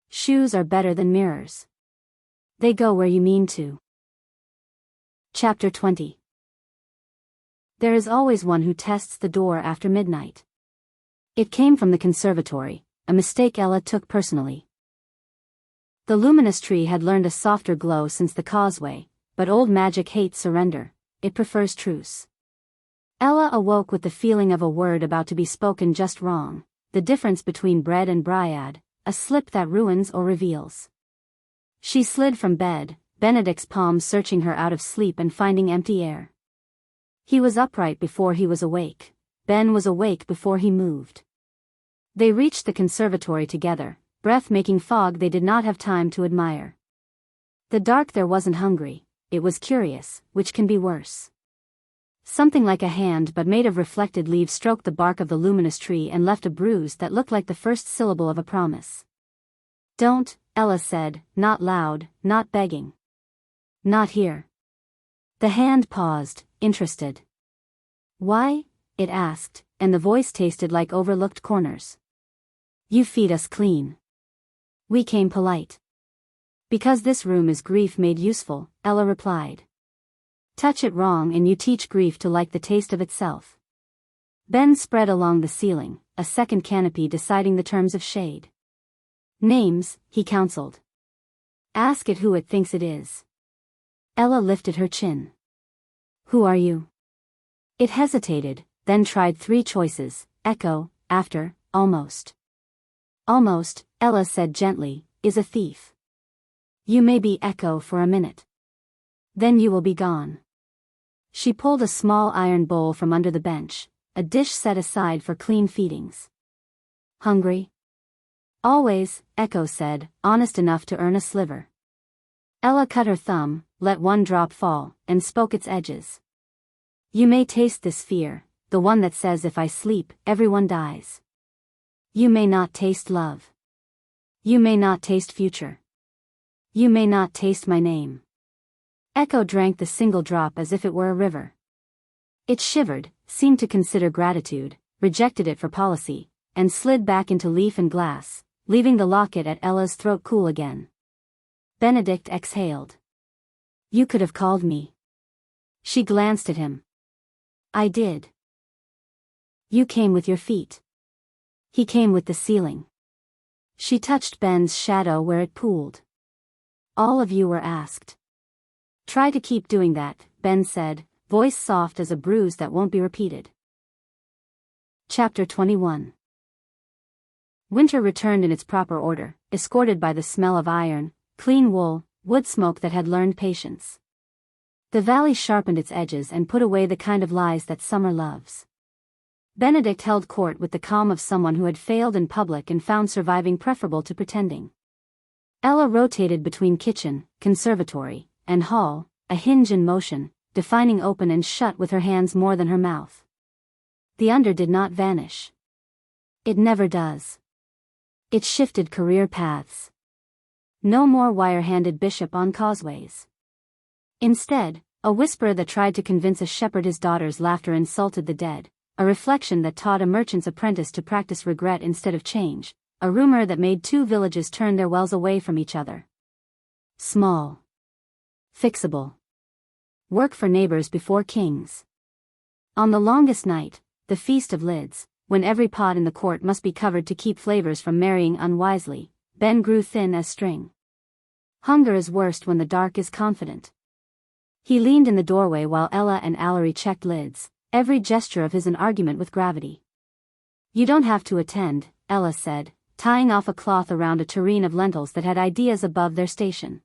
Shoes are better than mirrors. They go where you mean to. Chapter 20. There is always one who tests the door after midnight. It came from the conservatory, a mistake Ella took personally. The luminous tree had learned a softer glow since the causeway, but old magic hates surrender, it prefers truce. Ella awoke with the feeling of a word about to be spoken just wrong, the difference between bread and bryad, a slip that ruins or reveals. She slid from bed, Benedict's palm searching her out of sleep and finding empty air. He was upright before he was awake. Ben was awake before he moved. They reached the conservatory together, breath-making fog they did not have time to admire. The dark there wasn't hungry, it was curious, which can be worse. Something like a hand but made of reflected leaves stroked the bark of the luminous tree and left a bruise that looked like the first syllable of a promise. Don't, Ella said, not loud, not begging. Not here. The hand paused, interested. Why? It asked, and the voice tasted like overlooked corners. You feed us clean. We came polite. Because this room is grief made useful, Ella replied. Touch it wrong and you teach grief to like the taste of itself. Ben spread along the ceiling, a second canopy deciding the terms of shade. Names, he counseled. Ask it who it thinks it is. Ella lifted her chin. Who are you? It hesitated, then tried 3 choices: echo, after, almost. Almost, Ella said gently, is a thief. You may be echo for a minute. Then you will be gone. She pulled a small iron bowl from under the bench, a dish set aside for clean feedings. Hungry? Always, Echo said, honest enough to earn a sliver. Ella cut her thumb, let 1 drop fall, and spoke its edges. You may taste this fear, the one that says if I sleep, everyone dies. You may not taste love. You may not taste future. You may not taste my name. Echo drank the single drop as if it were a river. It shivered, seemed to consider gratitude, rejected it for policy, and slid back into leaf and glass, leaving the locket at Ella's throat cool again. Benedict exhaled. You could have called me. She glanced at him. I did. You came with your feet. He came with the ceiling. She touched Ben's shadow where it pooled. All of you were asked. Try to keep doing that, Ben said, voice soft as a bruise that won't be repeated. Chapter 21. Winter returned in its proper order, escorted by the smell of iron, clean wool, wood smoke that had learned patience. The valley sharpened its edges and put away the kind of lies that summer loves. Benedict held court with the calm of someone who had failed in public and found surviving preferable to pretending. Ella rotated between kitchen, conservatory, and hall, a hinge in motion, defining open and shut with her hands more than her mouth. The under did not vanish. It never does. It shifted career paths. No more wire-handed bishop on causeways. Instead, a whisper that tried to convince a shepherd his daughter's laughter insulted the dead, a reflection that taught a merchant's apprentice to practice regret instead of change, a rumor that made two villages turn their wells away from each other. Small. Fixable. Work for neighbors before kings. On the longest night, the Feast of Lids, when every pot in the court must be covered to keep flavors from marrying unwisely, Ben grew thin as string. Hunger is worst when the dark is confident. He leaned in the doorway while Ella and Allery checked lids, every gesture of his an argument with gravity. "You don't have to attend," Ella said, tying off a cloth around a tureen of lentils that had ideas above their station.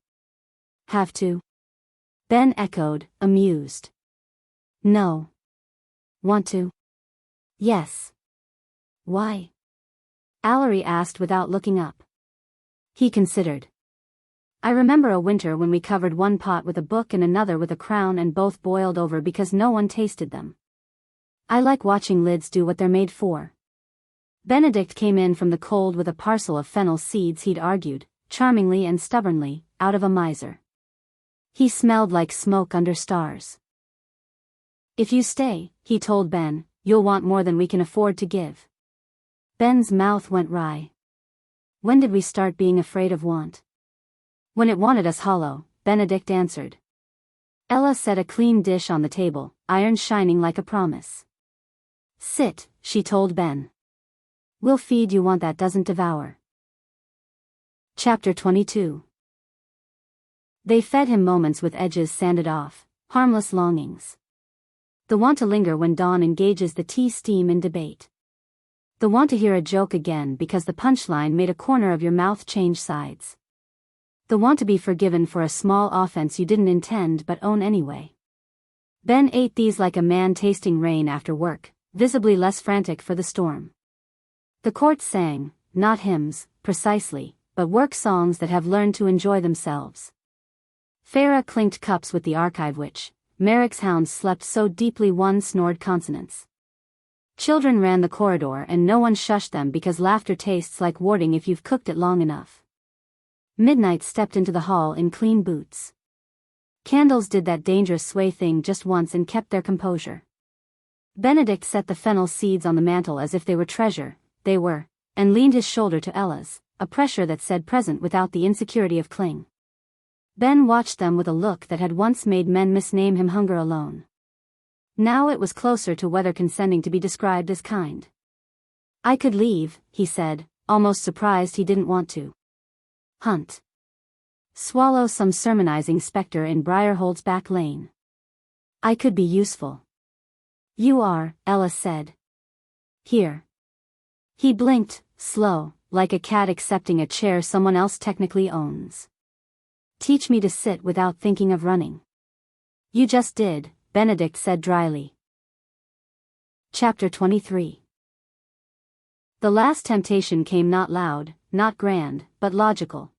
"Have to?" Ben echoed, amused. "No." "Want to?" "Yes." "Why?" Allery asked without looking up. He considered. "I remember a winter when we covered one pot with a book and another with a crown and both boiled over because no one tasted them. I like watching lids do what they're made for." Benedict came in from the cold with a parcel of fennel seeds he'd argued, charmingly and stubbornly, out of a miser. He smelled like smoke under stars. "If you stay," he told Ben, "you'll want more than we can afford to give." Ben's mouth went wry. "When did we start being afraid of want?" "When it wanted us hollow," Benedict answered. Ella set a clean dish on the table, iron shining like a promise. "Sit," she told Ben. "We'll feed you want that doesn't devour." Chapter 22. They fed him moments with edges sanded off, harmless longings. The want to linger when dawn engages the tea steam in debate. The want to hear a joke again because the punchline made a corner of your mouth change sides. The want to be forgiven for a small offense you didn't intend but own anyway. Ben ate these like a man tasting rain after work, visibly less frantic for the storm. The court sang, not hymns, precisely, but work songs that have learned to enjoy themselves. Farah clinked cups with the archive witch. Merrick's hounds slept so deeply one snored consonants. Children ran the corridor and no one shushed them because laughter tastes like warding if you've cooked it long enough. Midnight stepped into the hall in clean boots. Candles did that dangerous sway thing just once and kept their composure. Benedict set the fennel seeds on the mantel as if they were treasure, they were, and leaned his shoulder to Ella's, a pressure that said present without the insecurity of cling. Ben watched them with a look that had once made men misname him hunger alone. Now it was closer to whether consenting to be described as kind. "I could leave," he said, almost surprised he didn't want to. "Hunt. Swallow some sermonizing specter in Briarhold's back lane. I could be useful." "You are," Ella said. "Here." He blinked, slow, like a cat accepting a chair someone else technically owns. "Teach me to sit without thinking of running." "You just did," Benedict said dryly. Chapter 23. The last temptation came not loud, not grand, but logical.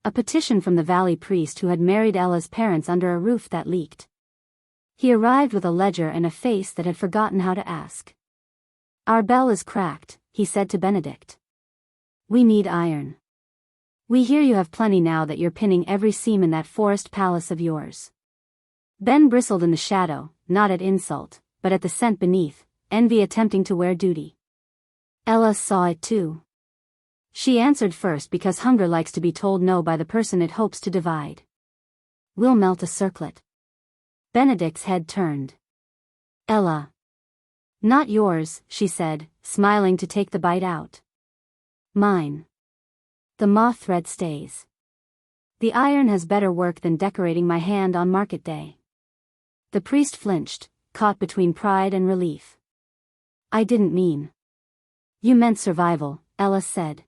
A petition from the valley priest who had married Ella's parents under a roof that leaked. He arrived with a ledger and a face that had forgotten how to ask. "Our bell is cracked," he said to Benedict. "We need iron. We hear you have plenty now that you're pinning every seam in that forest palace of yours." Ben bristled in the shadow, not at insult, but at the scent beneath, envy attempting to wear duty. Ella saw it too. She answered first because hunger likes to be told no by the person it hopes to divide. "We'll melt a circlet." Benedict's head turned. "Ella." "Not yours," she said, smiling to take the bite out. "Mine. The moth thread stays. The iron has better work than decorating my hand on market day." The priest flinched, caught between pride and relief. "I didn't mean." "You meant survival," Ella said.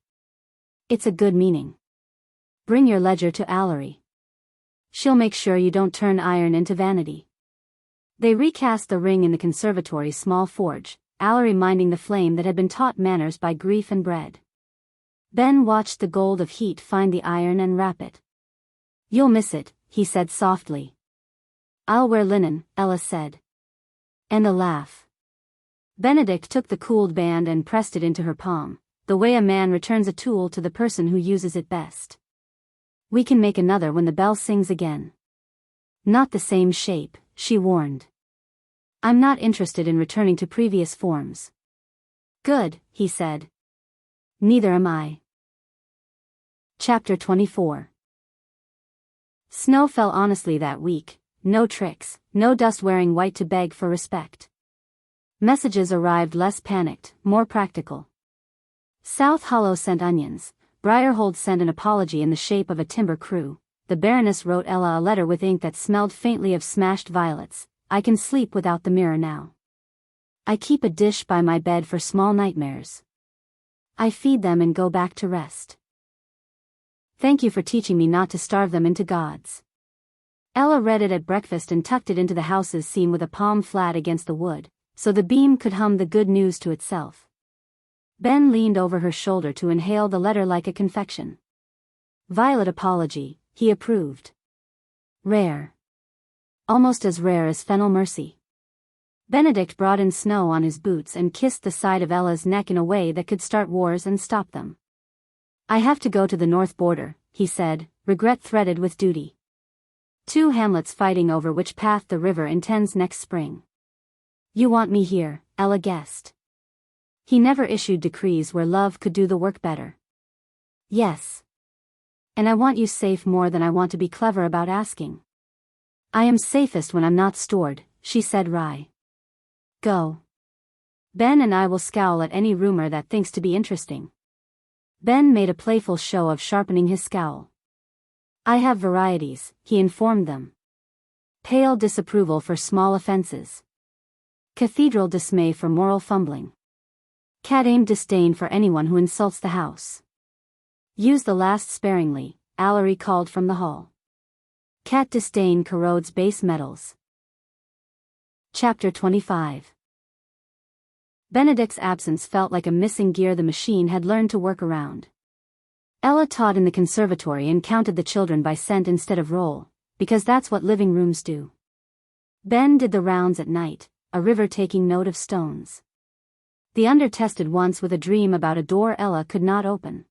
"It's a good meaning. Bring your ledger to Allery. She'll make sure you don't turn iron into vanity." They recast the ring in the conservatory's small forge, Allery minding the flame that had been taught manners by grief and bread. Ben watched the gold of heat find the iron and wrap it. "You'll miss it," he said softly. I'll wear linen, Ella said. And a laugh. Benedict took the cooled band and pressed it into her palm, the way a man returns a tool to the person who uses it best. We can make another when the bell sings again. Not the same shape, she warned. I'm not interested in returning to previous forms. Good, he said. Neither am I. Chapter 24. Snow fell honestly that week, no tricks, no dust wearing white to beg for respect. Messages arrived less panicked, more practical. South Hollow sent onions, Briarhold sent an apology in the shape of a timber crew, the Baroness wrote Ella a letter with ink that smelled faintly of smashed violets. I can sleep without the mirror now. I keep a dish by my bed for small nightmares. I feed them and go back to rest. Thank you for teaching me not to starve them into gods. Ella read it at breakfast and tucked it into the house's seam with a palm flat against the wood, so the beam could hum the good news to itself. Ben leaned over her shoulder to inhale the letter like a confection. Violet apology, he approved. Rare. Almost as rare as fennel mercy. Benedict brought in snow on his boots and kissed the side of Ella's neck in a way that could start wars and stop them. I have to go to the north border, he said, regret threaded with duty. 2 hamlets fighting over which path the river intends next spring. You want me here, Ella guessed. He never issued decrees where love could do the work better. Yes. And I want you safe more than I want to be clever about asking. I am safest when I'm not stored, she said wry. Go. Ben and I will scowl at any rumor that thinks to be interesting. Ben made a playful show of sharpening his scowl. I have varieties, he informed them. Pale disapproval for small offenses. Cathedral dismay for moral fumbling. Cat-aim disdain for anyone who insults the house. Use the last sparingly, Allery called from the hall. Cat disdain corrodes base metals. Chapter 25. Benedict's absence felt like a missing gear the machine had learned to work around. Ella taught in the conservatory and counted the children by cent instead of roll, because that's what living rooms do. Ben did the rounds at night, a river taking note of stones. The under tested once with a dream about a door Ella could not open.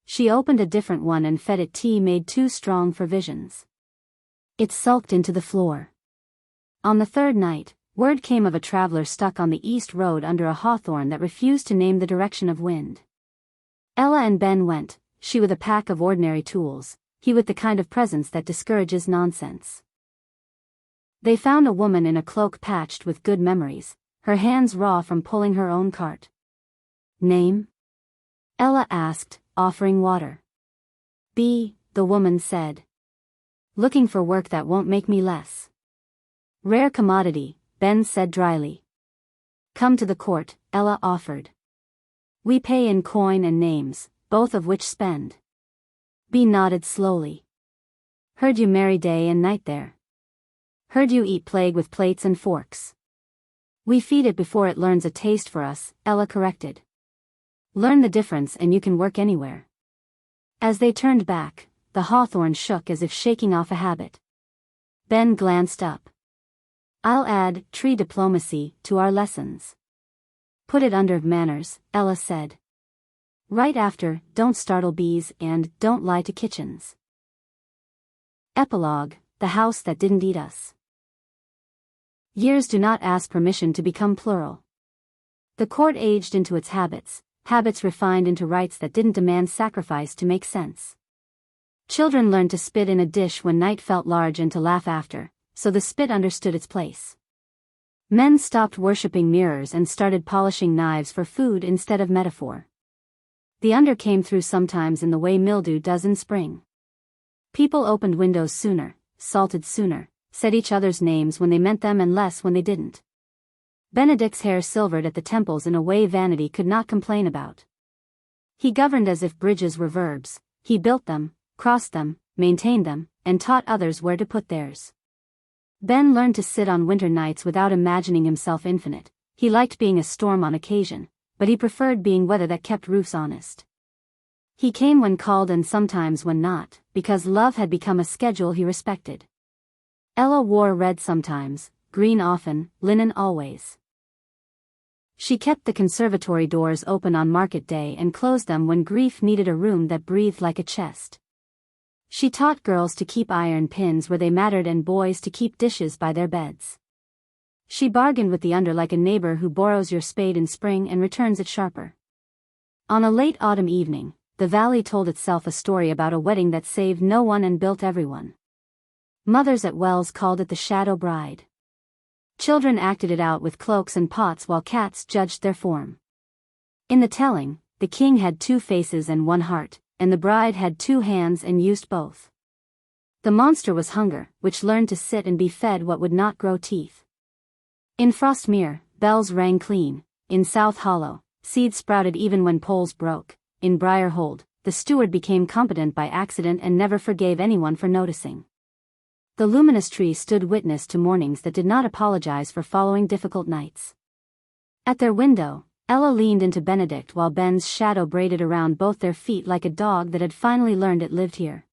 She opened a different one and fed it tea made too strong for visions. It sulked into the floor. On the 3rd night, word came of a traveler stuck on the east road under a hawthorn that refused to name the direction of wind. Ella and Ben went, she with a pack of ordinary tools, he with the kind of presence that discourages nonsense. They found a woman in a cloak patched with good memories, her hands raw from pulling her own cart. Name? Ella asked, offering water. B, the woman said. Looking for work that won't make me less. Rare commodity, Ben said dryly. Come to the court, Ella offered. We pay in coin and names, both of which spend. B nodded slowly. Heard you marry day and night there. Heard you eat plague with plates and forks. We feed it before it learns a taste for us, Ella corrected. Learn the difference and you can work anywhere. As they turned back, the hawthorn shook as if shaking off a habit. Ben glanced up. I'll add tree diplomacy to our lessons. Put it under manners, Ella said. Right after, don't startle bees and don't lie to kitchens. Epilogue, the house that didn't eat us. Years do not ask permission to become plural. The court aged into its habits, habits refined into rites that didn't demand sacrifice to make sense. Children learned to spit in a dish when night felt large and to laugh after, so the spit understood its place. Men stopped worshipping mirrors and started polishing knives for food instead of metaphor. The under came through sometimes in the way mildew does in spring. People opened windows sooner, salted sooner, said each other's names when they meant them and less when they didn't. Benedict's hair silvered at the temples in a way vanity could not complain about. He governed as if bridges were verbs, he built them, crossed them, maintained them, and taught others where to put theirs. Ben learned to sit on winter nights without imagining himself infinite. He liked being a storm on occasion, but he preferred being weather that kept roofs honest. He came when called and sometimes when not, because love had become a schedule he respected. Ella wore red sometimes, green often, linen always. She kept the conservatory doors open on market day and closed them when grief needed a room that breathed like a chest. She taught girls to keep iron pins where they mattered and boys to keep dishes by their beds. She bargained with the under like a neighbor who borrows your spade in spring and returns it sharper. On a late autumn evening, the valley told itself a story about a wedding that saved no one and built everyone. Mothers at Wells called it the Shadow Bride. Children acted it out with cloaks and pots while cats judged their form. In the telling, the king had 2 faces and 1 heart, and the bride had 2 hands and used both. The monster was hunger, which learned to sit and be fed what would not grow teeth. In Frostmere, bells rang clean. In South Hollow, seeds sprouted even when poles broke. In Briarhold, the steward became competent by accident and never forgave anyone for noticing. The luminous tree stood witness to mornings that did not apologize for following difficult nights. At their window, Ella leaned into Benedict while Ben's shadow braided around both their feet like a dog that had finally learned it lived here.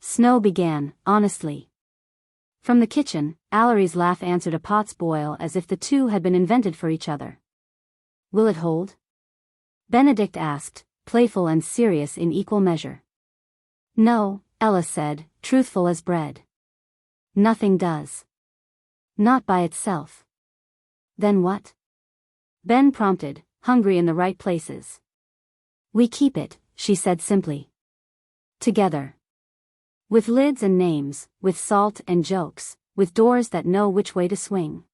Snow began, honestly. From the kitchen, Allery's laugh answered a pot's boil as if the two had been invented for each other. "Will it hold?" Benedict asked, playful and serious in equal measure. "No," Ella said, truthful as bread. "Nothing does. Not by itself." "Then what?" Ben prompted, hungry in the right places. "We keep it," she said simply. "Together. With lids and names, with salt and jokes, with doors that know which way to swing."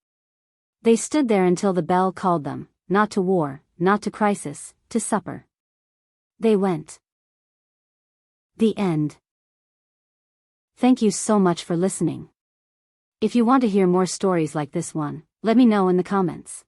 They stood there until the bell called them, not to war, not to crisis, to supper. They went. The end. Thank you so much for listening. If you want to hear more stories like this one, let me know in the comments.